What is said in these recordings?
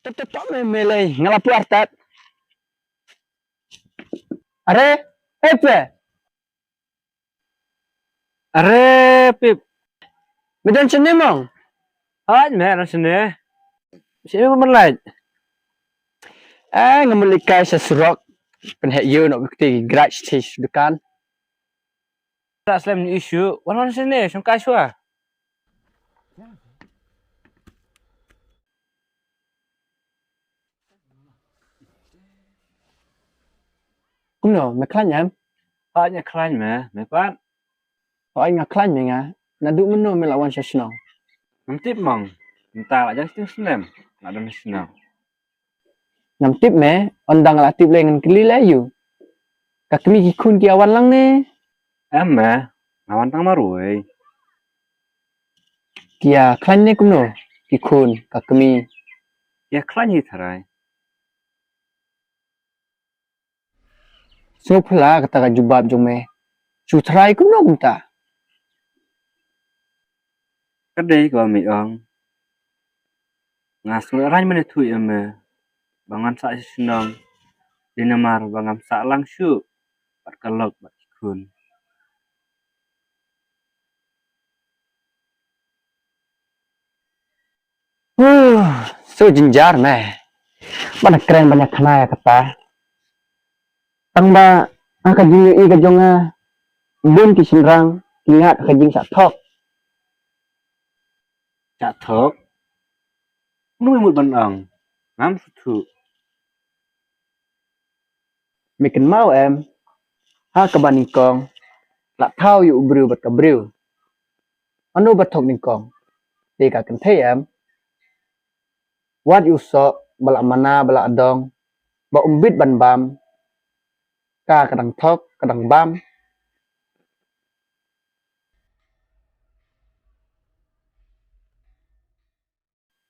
Tetep melei ngalapu artat. Are, Epe, Are Pip, medan sini mong. haj me ran sini. Sini mo berlaj. Ngemulikai sesurok penhek you nak bukti garage tis dukan. Tak selain isu, wan sini, sung kaswa. Kuno, meklan yam. Hajnya klan me pan. Oh, ai ngaklan me nga. Naduk meno melawan sesno. Nanti mang. Entah lah jangan selain. Nak ada nasional. Nam tip me, ondang latip lengan keli layu. Kakmi kikun ki awan lang ne. Me, lawan tang marui. Kia klan ne kuno. Kikun, kakmi. Ya klan hitarai. So pula kata ka jubab jome. Sutrai kuno kumta. Kadai ko mi ong. Ngasul ran mana tu me. Bangan sa senang. Dinamar bangam sa langsung. Pat kalok pat kun. So jenjar me. Banyak keren banyak kena ya kata. Tang ba angka jinyu i kajonga. Bun ki sinrang. Ingat kajing sak tok. Cak thok. Nuôi một bàn ong. Ngam su. Mekin mau em. Ha kaban ningkong. Lak thau yu ubriu bat kabriu. Anu batok ningkong. Teka kan thay em. Wat yu sok. Balak mana balak adong. Ba umbit ban bam. Ka kadang tok kadang bam.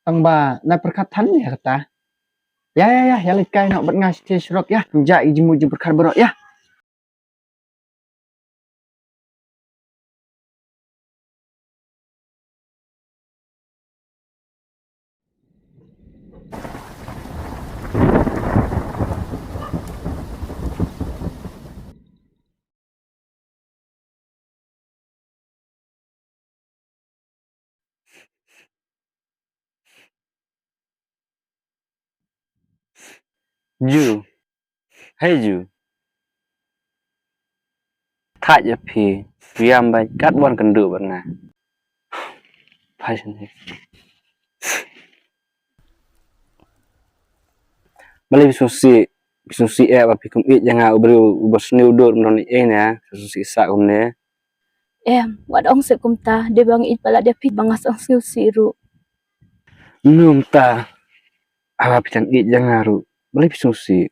Tang ba na perkataan ya kata. Ya likai nak bat ngas ti serok ya. Menjak ijimu je berkat berok ya. Ju. Hey Ju. Thak je pi. Viam bai kat wan kendu ban nga. Phai sini. Balik susi apa pikum it jangan ubri ubas ni udur menoni ya susi sak umne. Wat ong se kumta de bang it pala de pit bangas ong siru. Num ta. Apa pican it jangan ru. Balik susi.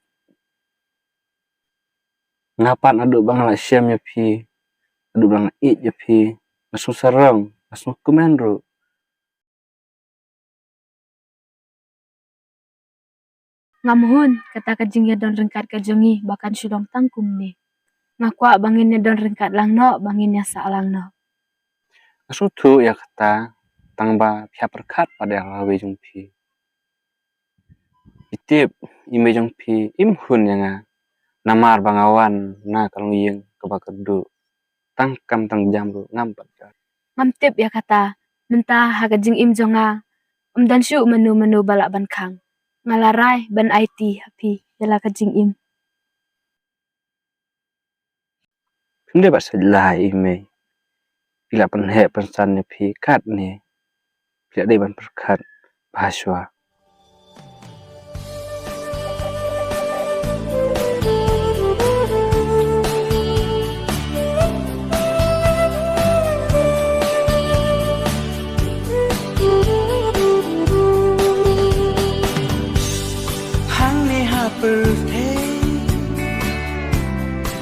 Ngapan aduk bang la syam ya pi. Aduk bang it ya pi. Masuk sarang, masuk kumen ru. Ngamuhun kata kajing ya don rengkat kajongi bahkan sudong tangkum ni. Ngakwa bangin ya don rengkat lang no bangin ya sa lang no. Asutu ya kata tangba pihak perkat pada lawe jung pi. Itip ime jung pi imhun ya nga. Namar bangawan na kalung yeng kebakedu. Tangkam tang jamru ngampat. Ngamtip ya kata mentah ha kajing im jonga. Dan syu menu balak ban kang. Ngalarai ban IT hapi yala kajing im. Hindi ba sadlah ime. Bila penhek pensan ni pi kat ni. Bila dia ban perkat bahaswa.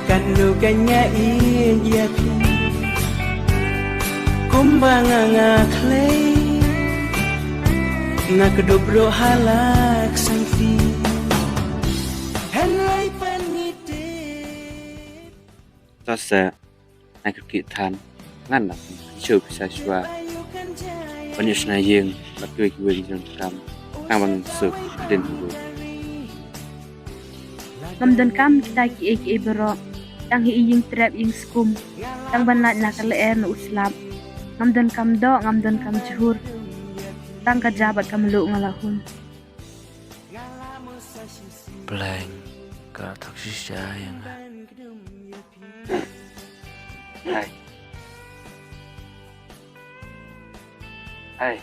Kan lu kanya iya pi kumbanga ngaklay ngakedobro halak sangfi henlai panite Tasa nak kitan ngan nak chu bisa shwa. Banyak na yeng batwe ki wen jang kam. aman suk din hu Ngam don kam kita ki bero tang hi ying trap ying skum tang ban la na kale no uslap ngam don kam juhur tang ka jabat kam lu ngalahun blank ka taksi sayang hai hai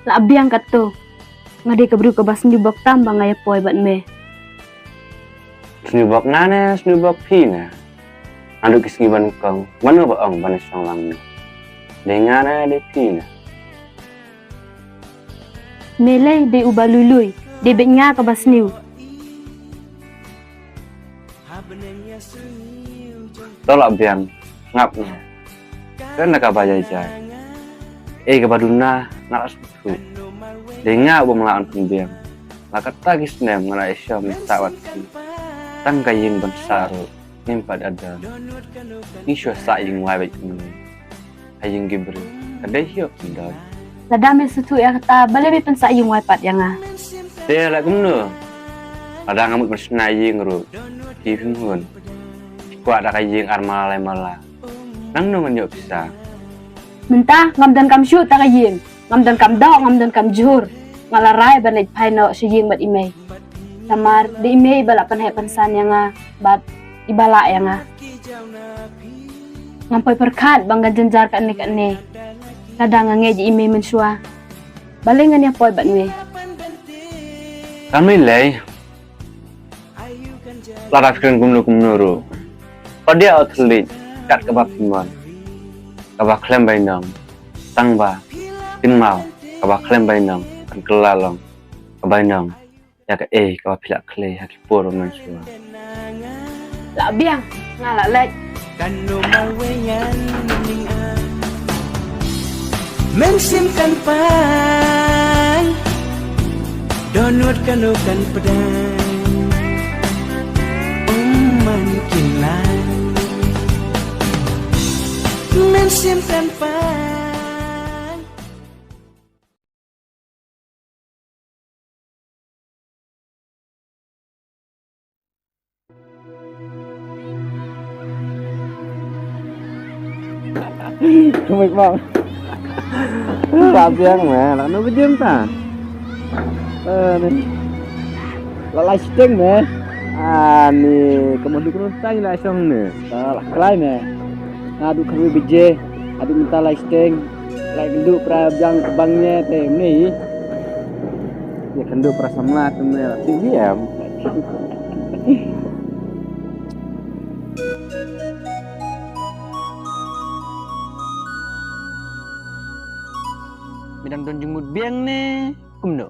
la abiang kato ngade kabru ka bas nyubok tambang ngaya poi bat me snubok nana snubok pina anu kisngiban kong mana ba ong banes song lang dengana de pina mele de ubalului de bet nga ka bas niu tolak biang ngapnya kan nak apa jai ke baduna nak susu denga bom lawan pembiang lakat tagis nem ngana isyam tawat tang kayin bansaru nimpat ada isyo saying wai baik men aying gibri kadai hiyo ndai ladame sutu ya kata bale be pensa yung wipat yang ah te la kumno ada ngamut bersnaying ru kifim hun kuat ada kaying armala mala nang no menyo bisa mentah ngam dan kam syu ta kayim ngam dan kam do ngam dan kam juhur ngalarai banit paino siying bat imei samar di imei bala panhe pansan yang bat ibala yang ngampai perkat bangga jenjar kan ne kadang ngeji imei mensua balengan ya poi bat me kami lay larak kren kumno ro padia atlet kat kebab piman kebab klem bainang tangba timau kebab klem bainang kan kelalong kebainang ya ke kebab pilak kle hakipur mensua la biang ngala lek kan no mawengan ning men sim kan pan donut kan pedang man kilan men sim kan pan Kumik bang. Sabiang meh, lah nu bejem ta. Ni. Lalai sting meh. Ni kemudian kurun tang lah song ni. Lah kelai meh. Ngadu kerui beje, adu minta lai sting. Lai genduk pra jang kebangnya teh ni. Ya genduk pra samla tu meh. Tinggi am. Midang don jengmut biang ne kumno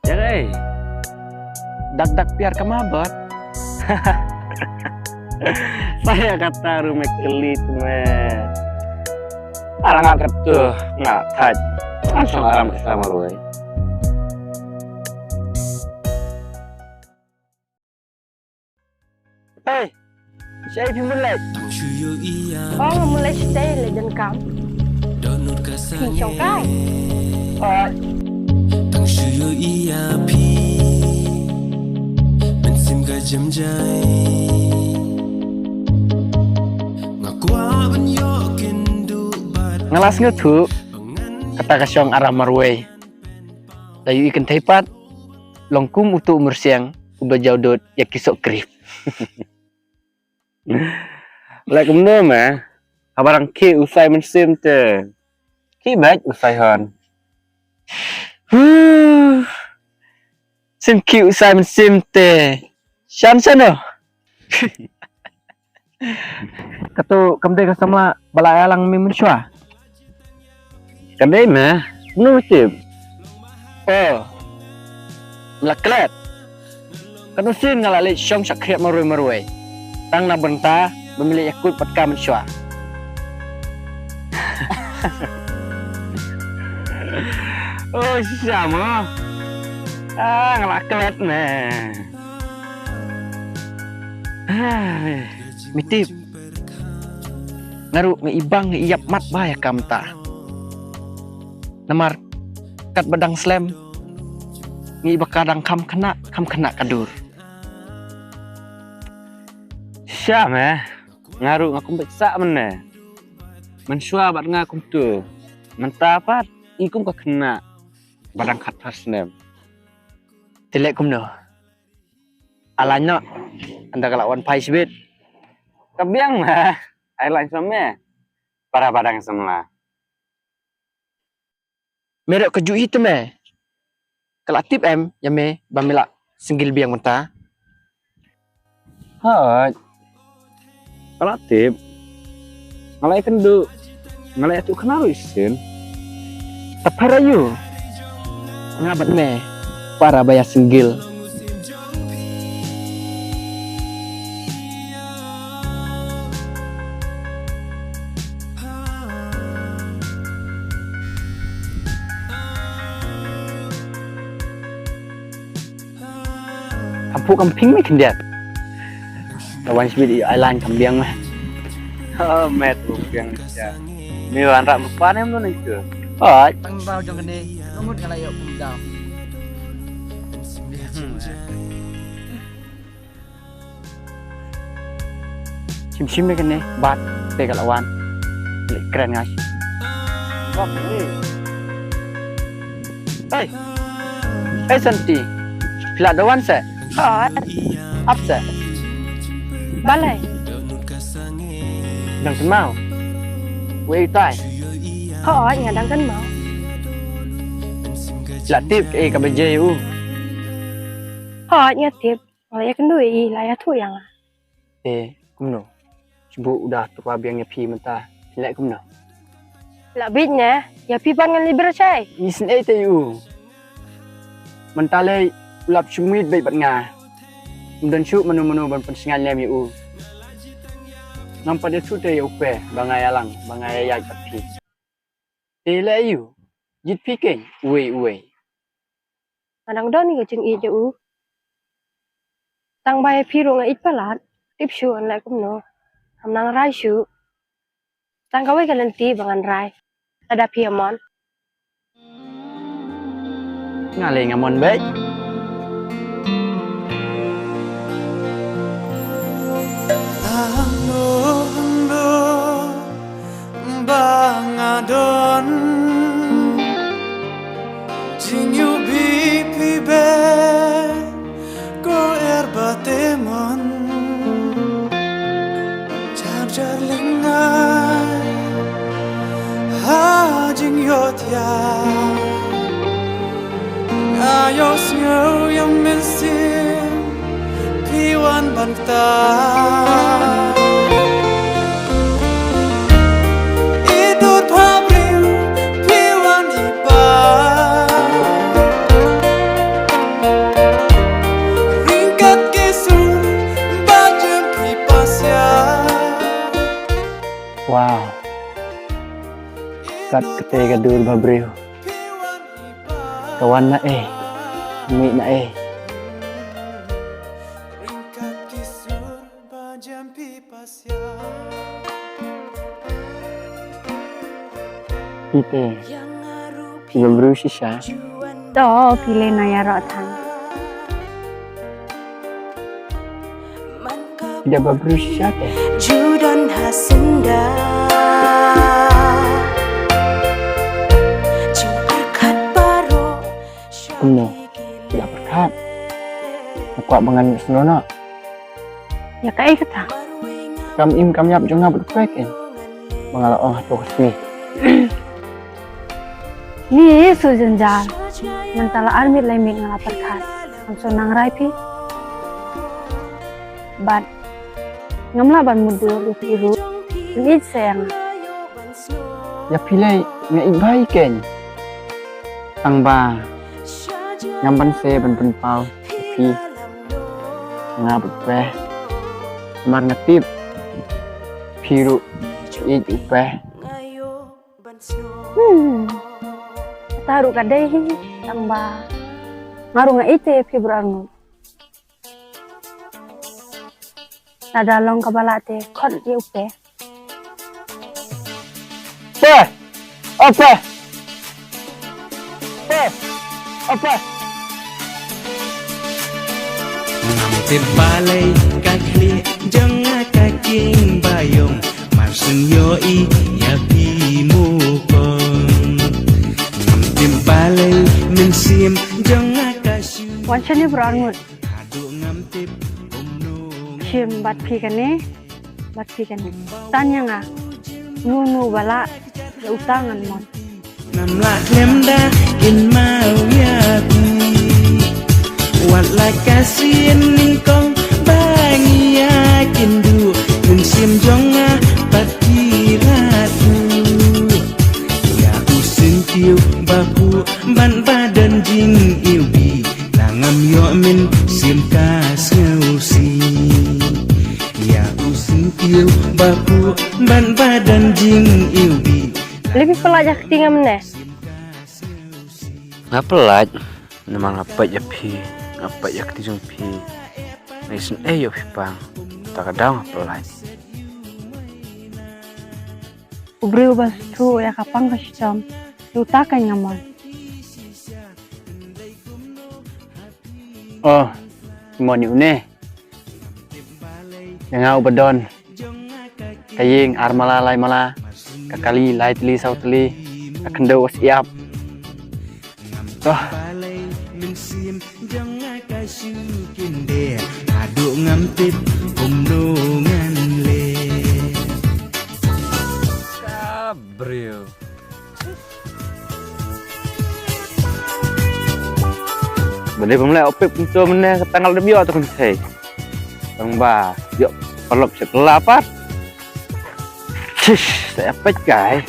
ya dak piar kemabot saya kata rumah kelit me arang angkat tuh nggak taj langsung aram sama lu saya mulai mulai stay legend kam Thì chồng cái Tang shuyo iya pi Men sim ga jam jai Ngakwa ban yo kindu bar Ngalas ngetu kata kasyong arah marway layu ikan tepat longkum utu umur siang udah jaudot ya kisok krip lại cũng nơ mà barang ki usai mensim te ki baik usai hon sim ki usai mensim te shan sana katu kamde kasamla balai alang mi mensyua kamde ma nu tim laklet kanu sin ngalali syong sakriat marui tang na benta memilih yakut patka mensyua oh sama ngelaklet nah mitip ngaru ngeibang ngeiyap mat bahaya kamta namar kat badang slam ngeibak kadang kam kena kadur Syam ngaru ngakum beksa mene. Mensua bat ngakum tu. Mentapat ikum ka kena badang katas nem. tilek kumno alanya anda kalawan pai sibit Kabiang airline sama para badang semla. merek keju itu me kelatip em ya me bamila singgil biang menta Hai. Relatif. Ngalai kendu. Ngalai atu kenal isin. taparayu ngabat me para bayar singgil kampung kamping me kendiat kawan sibit island kambiang mah Met yang ya. Ni wan rak mepan em tu itu. oh Tang rau jong kene, nungut ngalayo pumdao. sim me kene bat te kalawan keren ngas Wah, ni. hey santi pila dawan se ap se balai dang semau wei tai hỏi nhà đang cân máu pila tip ka bejai u hỏi nhà tiếp lại cái đuổi lại thu yang kumno Cibu udah tua biangnya pi menta lek kumno là biết nhé ya pi ban ngan liber chai isin te u menta le ulap chumit bai bat nga dan chu menu ban pensingan lem u nampak dia chu te upe bangai alang bangai ya pi te le u jit pi ke uwe Anang don ni chừng i u tăng bay pi rong ít palat tiếp shu an lại cũng no am nang rai shu tăng kawai kalan ti bangan rai ada pi amon ngale ngamon be Ando bangadon Jinyu bipi be Ko erbatemon Jar lengai Ha jingyot ya Ayos ngau yang mesin Piwan bantah Idut pabriu Piwan iba Ringkat kisur Bajem pipasya wow kat kete gadur babreu Piwan iba kawan na mi na Ringkat kisur Bajem pipasya ite babreu sisa to pile naya ro thang tidak babreu sisa te Judan Hasinda Jengkat baru kumno tidak berkat kuat bangan senono ya kai kata kam yap jonga berkwek mangala oh to kesmi ni su janjal mentala armit lai mig ngala perkat am so nang rai pi bat ngamla ban mudur du piru ni sayang ya pilai nge ibai ken tangba nyamban se ban pau pi nga berpe mar ngatip piru i upe taruh kadai tamba ngaru nga ite pi beranu nada long kabalate kon ye upe Ope. Ope. Terbalai kakli jangan kaking bayong masun yoi ya pimukon terbalai mensim jangan kasih wan chani brangut adu ngamtip shim bat phi kan ni tanya nga nu bala ya utangan mon namla lemda kin mau ya wala kasihin ningkong bangi yakin du mensim jonga patiratu ya usin kiu baku ban badan jing ilbi langam yo min sim kaseusi ya usin kiu baku ban badan jing ilbi lebih pelajak tingam ne Ngapelaj, namang ngapaj ya pi, ngapaj ya ketijung pi. Naisun yo pi pang, tak ada ngapelaj. ubri ubas tu ya kapang kastom utakan ngamon Oh, mon yu ne. Yang ubadon. Kaying armala lai mala. Kakali lai teli sau teli. Kakendo siap. Toh, balai mensim jangan kasih kinde aduk ngamtip umdongan le Gabriel. Beli pemulai opip untuk mana tanggal lebih atau kan saya. Bang ba, yuk kalau setelah apa? Saya pecah.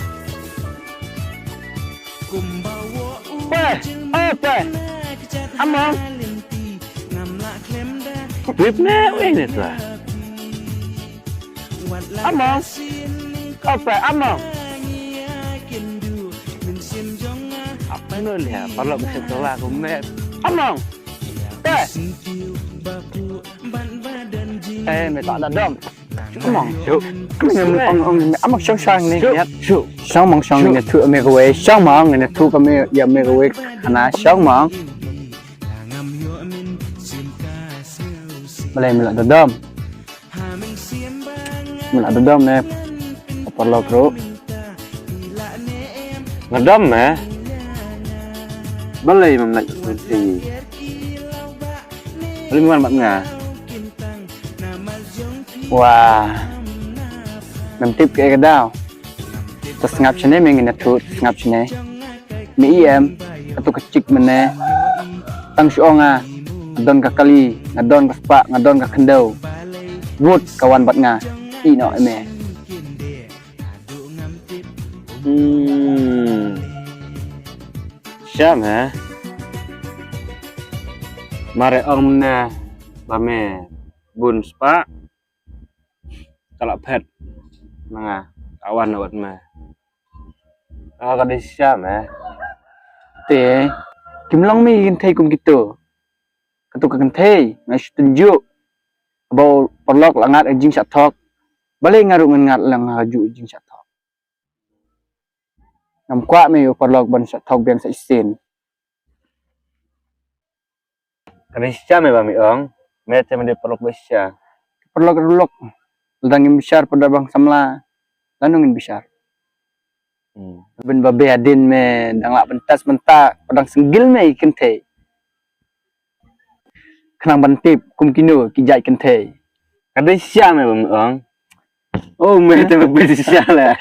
Amang. Bib ne, ini tu. Amang. Apa? Amang. Apa ni lihat? Kalau setelah aku Amang. Mày tọa đặt đâm. Amang. Amang sang ni lihat. Sang mong sang ni tu me kowe. Sang mong ni tu kami ya me kowe. Ana sang mong. Malay mila dadam. Mila dadam ne. Perlu bro. Dadam eh. Balay mamlay nanti. Balay man mat nga. Wah. Namtip kaya kadaw. Tas ngap sini mengin tu ngap sini. Mi em atau kecik mana. Tang suonga. Ngadon ka kali, ngadon ka spa, ngadon ka kendau. Wut kawan bat nga. Ino eme. Siam eh. Mare om na bame bun spa. Kalau pet mga kawan awat me. Kalau kada siam eh. Te kimlang mi hintay kum gitu. Ketuk kentay ngai tunjuk. Bau perlok langat jing satok. Balik ngaru ngat lang haju jing satok. Ngam kwa me yo perlok ban satok biang sa isin. Kada siam eh bami ong. Mete mende perlu besya. Perlok rulok. Ladangin besar pada bang samla. Lanungin besar. Ben babe adin me dang lak pentas mentak padang senggil me kentay. Kenang bantip kum kino kijai kentay. Kada siam eh bami ong. Oh mete berbeda siam lah.